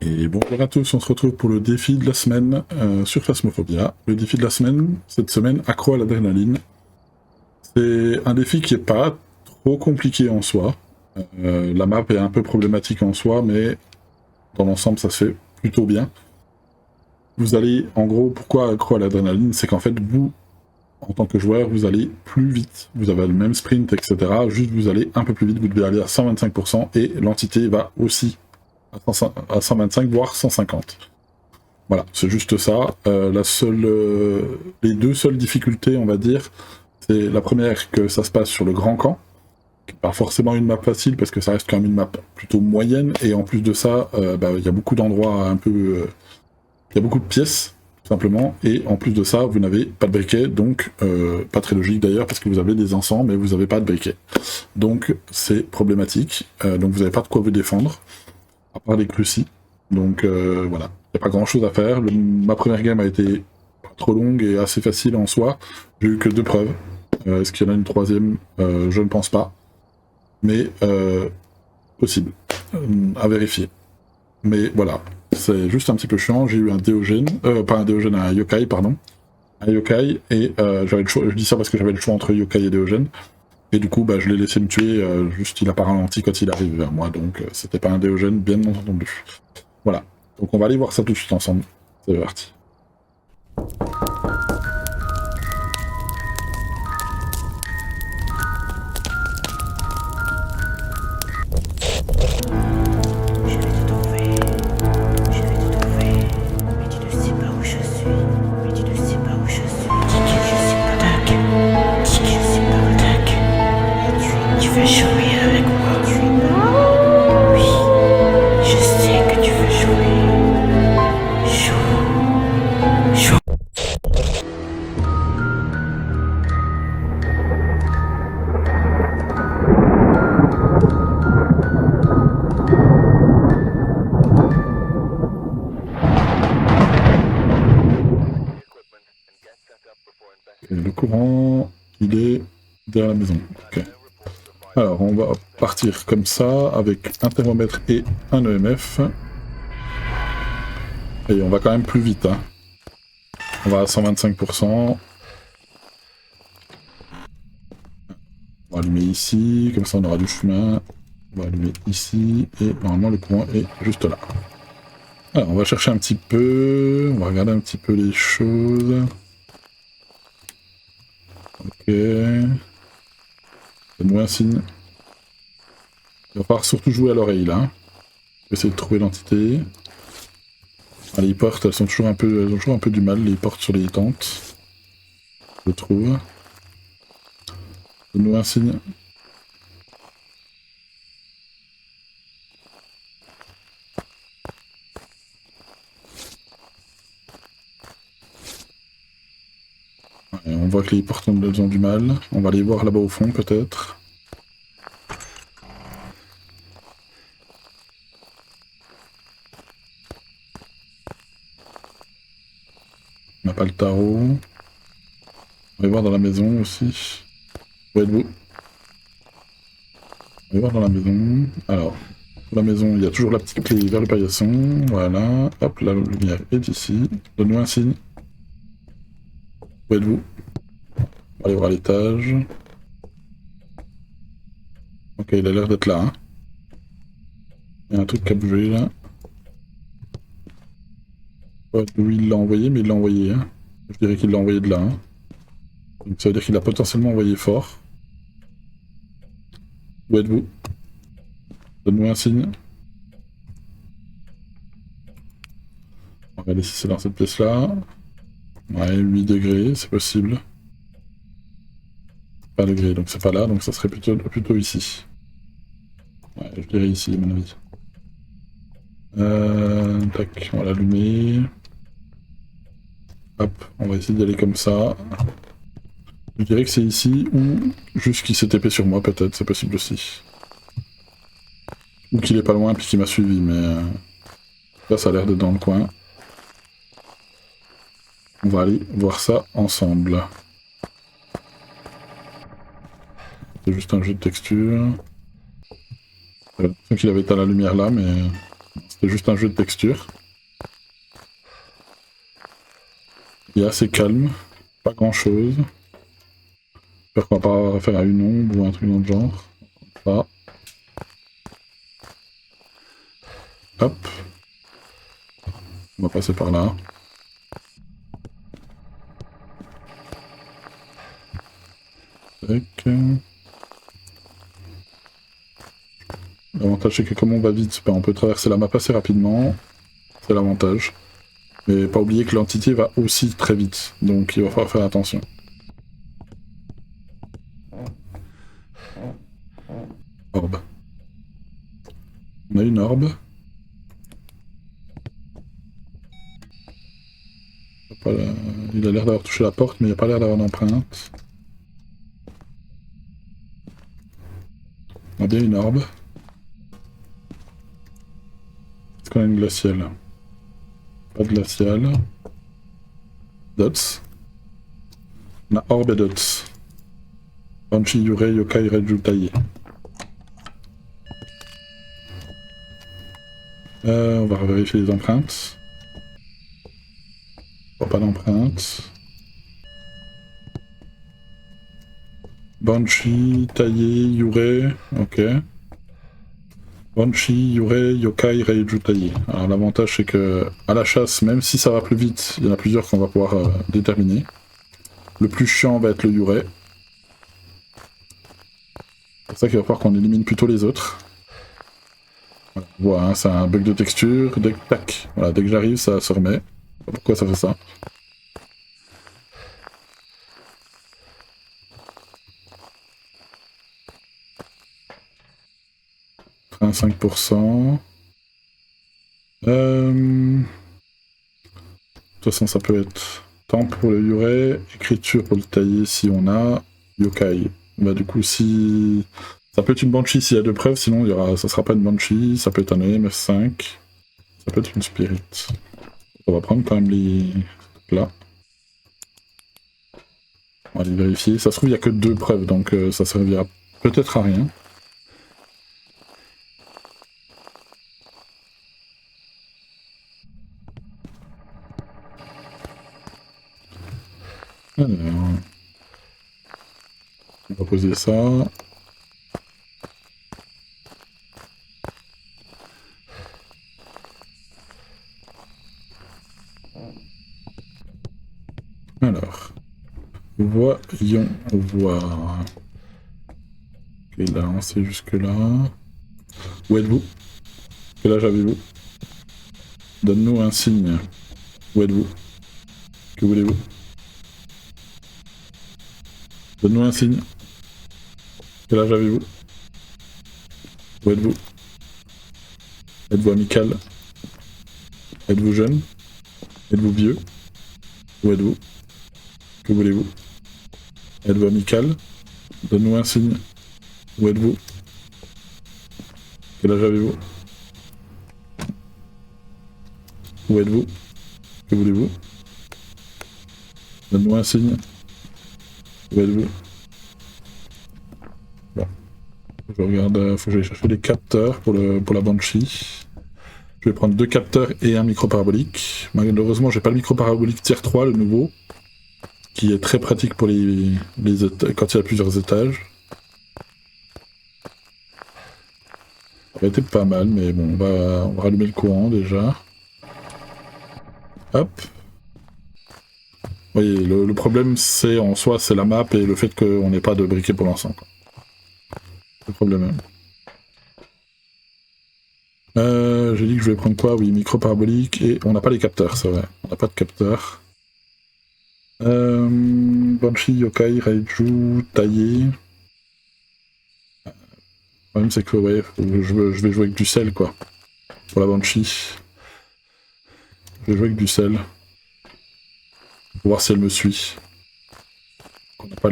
Et bonjour à tous, on se retrouve pour le défi de la semaine sur Phasmophobia. Le défi de la semaine, cette semaine, accro à l'adrénaline. C'est un défi qui est pas trop compliqué en soi. La map est un peu problématique en soi, mais dans l'ensemble, ça se fait plutôt bien. Vous allez, en gros, pourquoi accro à l'adrénaline? C'est qu'en fait, vous, en tant que joueur, vous allez plus vite. Vous avez le même sprint, etc. Juste vous allez un peu plus vite, vous devez aller à 125% et l'entité va aussi à 125, voire 150. Voilà, c'est juste ça. Les deux seules difficultés, on va dire, c'est la première que ça se passe sur le grand camp, qui n'est pas forcément une map facile parce que ça reste quand même une map plutôt moyenne, et en plus de ça, il y a beaucoup d'endroits un peu... il y a beaucoup de pièces, tout simplement, et en plus de ça, vous n'avez pas de briquet, donc pas très logique d'ailleurs, parce que vous avez des encens, mais vous n'avez pas de briquet. Donc c'est problématique, donc vous n'avez pas de quoi vous défendre, à part les crucis. Donc voilà, il n'y a pas grand chose à faire. Ma première game a été pas trop longue et assez facile en soi. J'ai eu que 2 preuves. Est-ce qu'il y en a une troisième? Je ne pense pas. Mais possible. À vérifier. Mais voilà, c'est juste un petit peu chiant. J'ai eu un Déogène, pas un Déogène, un Yokai, pardon. Un Yokai, et j'avais le choix, je dis ça parce que j'avais le choix entre Yokai et Déogène. Et du coup, je l'ai laissé me tuer, juste il a pas ralenti quand il arrive vers moi, donc c'était pas un Déogène, bien entendu. Voilà. Donc on va aller voir ça tout de suite ensemble. C'est parti. Je vais te trouver, je vais te trouver, mais tu ne sais pas où je suis, mais tu ne sais pas où je suis. Dis que je suis pas dingue, dis que je suis pas dingue. Tu veux jouer avec moi? Oui, je sais que tu veux jouer. Joue. Et le courant, il est derrière la maison. Ok. Alors on va partir comme ça, avec un thermomètre et un EMF. Et on va quand même plus vite, hein. On va à 125%. On va allumer ici, comme ça on aura du chemin. On va allumer ici, et normalement le courant est juste là. Alors on va chercher un petit peu, on va regarder un petit peu les choses. Ok. Donne-moi un signe. Il va falloir surtout jouer à l'oreille là. Je vais essayer de trouver l'entité. Ah, les portes, elles ont toujours un peu du mal, les portes sur les tentes. Je trouve. Donne-nous un signe. Ouais, on voit que les portes ont du mal. On va aller voir là-bas au fond peut-être. On n'a pas le tarot. On va voir dans la maison aussi. Où êtes-vous? On va voir dans la maison. Alors, dans la maison, il y a toujours la petite clé vers le paillasson. Voilà. Hop, la lumière est ici. Donne-nous un signe. Où êtes-vous? On va aller voir à l'étage. Ok, il a l'air d'être là. Hein. Il y a un truc qui a bougé là. Pas d'où il l'a envoyé, mais il l'a envoyé. Hein. Je dirais qu'il l'a envoyé de là. Hein. Donc ça veut dire qu'il a potentiellement envoyé fort. Où êtes-vous? Donne-moi un signe. On va regarder si c'est dans cette pièce-là. Ouais, 8 degrés, c'est possible. Pas degrés, donc c'est pas là, donc ça serait plutôt ici. Ouais, je dirais ici, à mon avis. Tac, on va l'allumer. Hop, on va essayer d'y aller comme ça. Je dirais que c'est ici, ou juste qu'il s'est TP sur moi, peut-être, c'est possible aussi. Ou qu'il est pas loin, puis qu'il m'a suivi, mais... là, ça a l'air d'être dans le coin. On va aller voir ça ensemble. C'est juste un jeu de texture. J'avais l'impression qu'il avait éteint la lumière là, mais... C'est juste un jeu de texture. Il est assez calme, pas grand chose. J'espère qu'on va pas faire à une ombre ou un truc dans le genre. Là. Hop. On va passer par là. Tac. L'avantage c'est que comme on va vite, on peut traverser la map assez rapidement. C'est l'avantage. Mais pas oublier que l'entité va aussi très vite, donc il va falloir faire attention. Orbe. On a une orbe. Il a l'air d'avoir touché la porte, mais il n'y a pas l'air d'avoir d'empreinte. On a bien une orbe. Est-ce qu'on a une glaciale? Pas de glaciale. Dots. On a orbe et dots. Banshee, Yurei, Yokai, Reiju, Taïe. On va vérifier les empreintes. Oh, pas d'empreinte. Banshee, Taïe, Yurei, ok. Banshee, Yurei, Yokai, Reiju, Taïe. Alors l'avantage c'est que à la chasse, même si ça va plus vite, il y en a plusieurs qu'on va pouvoir déterminer. Le plus chiant va être le Yurei. C'est ça qu'il va falloir qu'on élimine plutôt les autres. Voilà, hein, c'est un bug de texture. Dès que, tac, voilà, dès que j'arrive, ça se remet. Pourquoi ça fait ça? « 5%. De toute façon, ça peut être temps pour le Yurei, écriture pour le tailler si on a, Yokai. Bah du coup, si... Ça peut être une Banshee s'il y a deux preuves, sinon il y aura... ça sera pas une Banshee, ça peut être un EMF5, ça peut être une Spirit. On va prendre quand même les... là. On va aller vérifier. Ça se trouve, il n'y a que deux preuves, donc ça servira peut-être à rien. Alors... on va poser ça. Alors, voyons voir. Ok, là, on sait jusque là. Où êtes-vous? Quel âge avez-vous? Donne-nous un signe. Où êtes-vous? Que voulez-vous? Donne-nous un signe. Quel âge avez-vous? Où êtes-vous? Êtes-vous amical? Êtes-vous jeune? Êtes-vous vieux? Où êtes-vous? Que voulez-vous? Êtes-vous amical? Donne-nous un signe. Où êtes-vous? Quel âge avez-vous? Où êtes-vous? Que voulez-vous? Donne-nous un signe. Où êtes-vous? Bon. Je regarde, faut que j'aille chercher les capteurs pour la Banshee. Je vais prendre 2 capteurs et un micro parabolique. Malheureusement, j'ai pas le micro parabolique tier 3, le nouveau, qui est très pratique pour quand il y a plusieurs étages. Ça aurait été pas mal, mais bon, on va rallumer le courant déjà. Hop. Vous voyez, le problème, c'est en soi, c'est la map et le fait qu'on n'ait pas de briquet pour l'instant. C'est le problème. J'ai dit que je vais prendre quoi? Oui, micro parabolique, et on n'a pas les capteurs, c'est vrai. On n'a pas de capteurs. Banshee, Yokai, Reiju, Taillé. Le problème c'est que ouais, je vais jouer avec du sel quoi. Pour la Banshee. Je vais jouer avec du sel. Pour voir si elle me suit. On n'a pas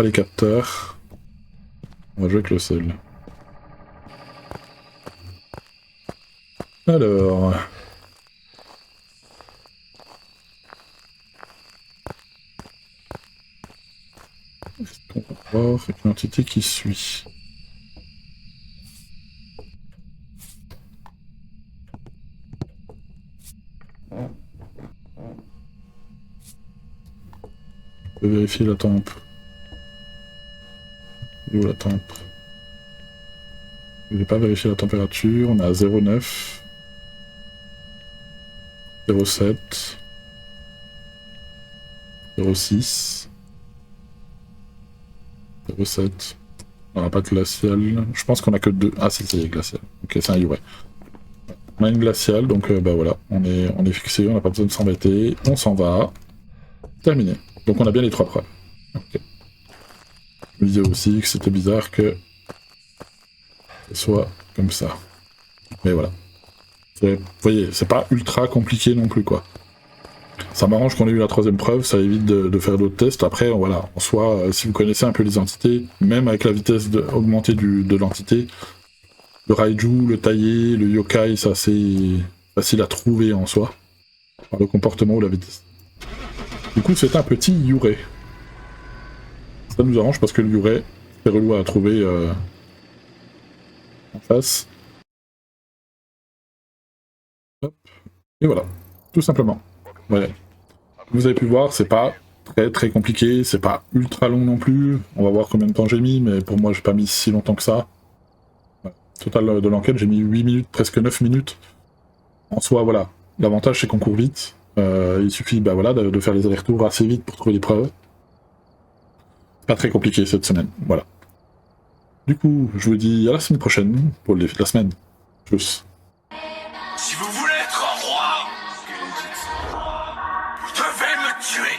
les capteurs. On va jouer avec le sel. Alors... est-ce qu'on va voir une entité qui suit? On peut vérifier la tempe. Où la tempe? Je vais pas vérifier la température, on est à 0,9. 0,7. 0,6. 0,7. On n'a pas de glacial. Je pense qu'on a que 2. Ah si, ça y est, glacial. Ok, c'est un Yurei. On a une glaciale, donc bah voilà, on est fixé, on n'a pas besoin de s'embêter. On s'en va. Terminé. Donc on a bien les 3 preuves. Ok. Je me disais aussi que c'était bizarre que ce soit comme ça. Mais voilà. Vous voyez, c'est pas ultra compliqué non plus, quoi. Ça m'arrange qu'on ait eu la 3ème preuve, ça évite de faire d'autres tests. Après, voilà, en soi, si vous connaissez un peu les entités, même avec la vitesse augmentée de l'entité, le Raiju, le taillé, le yokai, ça c'est facile à trouver en soi, par le comportement ou la vitesse. Du coup, c'est un petit Yurei. Ça nous arrange parce que le Yurei, c'est relou à trouver en face. Hop. Et voilà, tout simplement. Ouais. Vous avez pu voir, c'est pas très compliqué, c'est pas ultra long non plus. On va voir combien de temps j'ai mis, mais pour moi j'ai pas mis si longtemps que ça. Voilà. Total de l'enquête, j'ai mis 8 minutes, presque 9 minutes. En soi, voilà. L'avantage c'est qu'on court vite. Il suffit bah, voilà, de faire les allers-retours assez vite pour trouver les preuves. Pas très compliqué cette semaine, voilà. Du coup, je vous dis à la semaine prochaine pour le défi de la semaine. Tchuss. Si vous voulez être roi, vous devez me tuer.